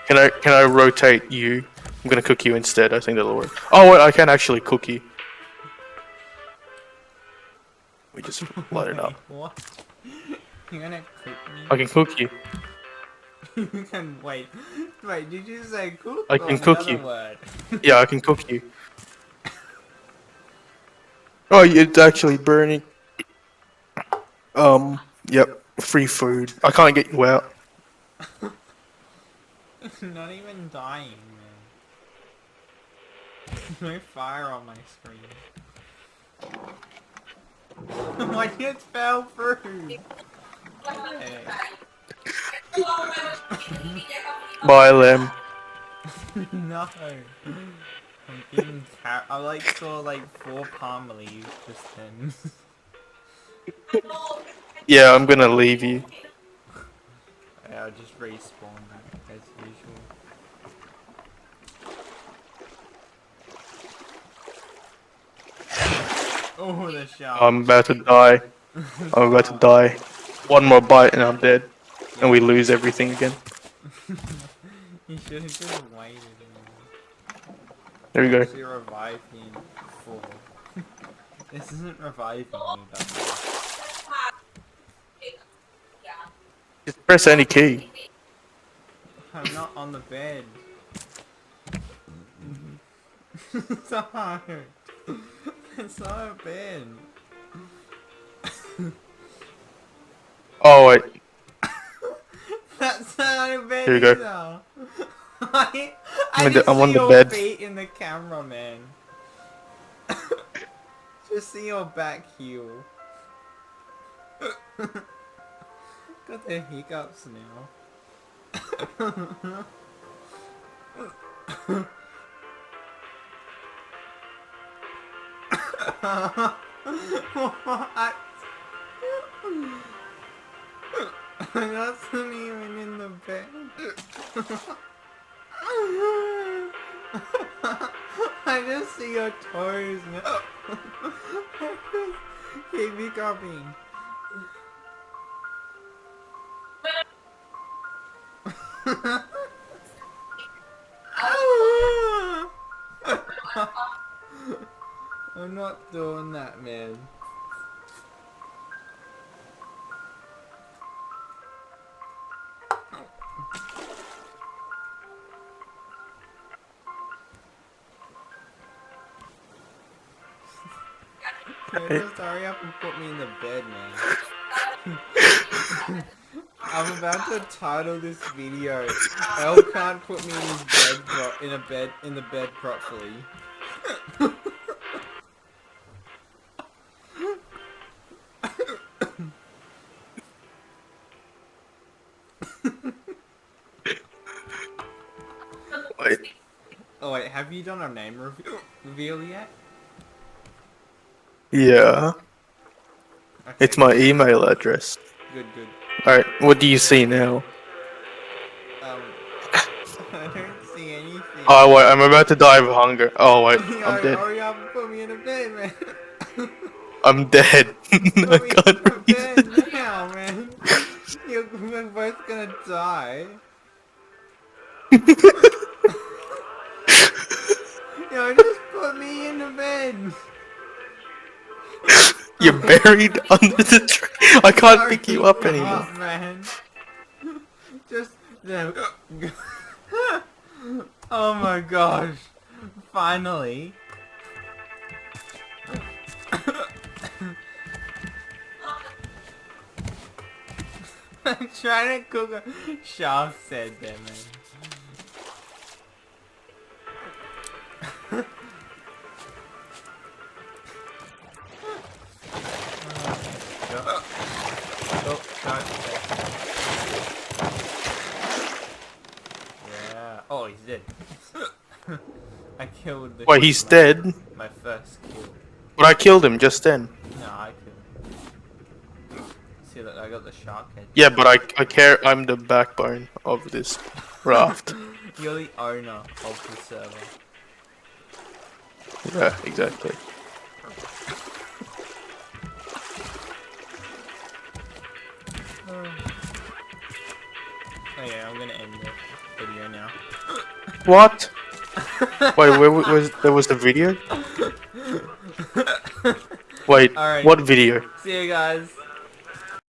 Can I rotate you? I'm gonna cook you instead. I think that'll work. Oh wait, I can actually cook you. We just light it up. What? You're gonna cook me? I can cook you. You can wait. Wait, did you say cook I or can cook another you. word? Yeah, I can cook you. Oh, it's actually burning. Yep. Free food. I can't get you out. Not even dying, man. No fire on my screen. I just fell through. Hey. Bye, Lem. No. I'm getting I like saw like 4 palm leaves just then. Yeah, I'm gonna leave you. I'll just respawn as usual. Oh, the shark. I'm about to die. I'm about to die. One more bite and I'm dead. And we lose everything again. You should have just waited. There we go. Actually revive me in 4. This isn't reviving me, but Just press any key. I'm not on the bed. It's so hard. It's not a bed. Oh wait. That's not a bed Here you go. either. I I'm just on see the your bed. feet in the camera, man. Just see your back heel. Got the hiccups now. What? I'm not even in the bed. I just see your toes now. Keep me coming. I'm not doing that, man. Just hurry up and put me in the bed, man. I'm about to title this video, "Elle can't put me in his bed in the bed properly." Wait. Oh wait, have you done a name reveal yet? Yeah. Okay, It's my email address. Good. Alright, what do you see now? I don't see anything. Oh wait, I'm about to die of hunger. Oh wait, I'm dead. Hurry up and put me in a bed, man. I'm dead. I Put me in can't a breathe. bed now, man. We're both gonna die. Just put me in the bed. You're buried under the tree. I can't pick you up anymore. Oh, man. Just no. Oh my gosh. Finally. I'm trying to cook a shark said there, man. Yeah. Oh, he's dead. I killed the. Wait, he's dead? My first kill. But I killed him just then. No, I killed him. See, look, I got the shark head. Yeah, but I care. I'm the backbone of this raft. You're the owner of the server. Yeah, exactly. Okay, I'm gonna end the video now. What? Wait, where was there was the video? Wait, Alright, what video? see you guys.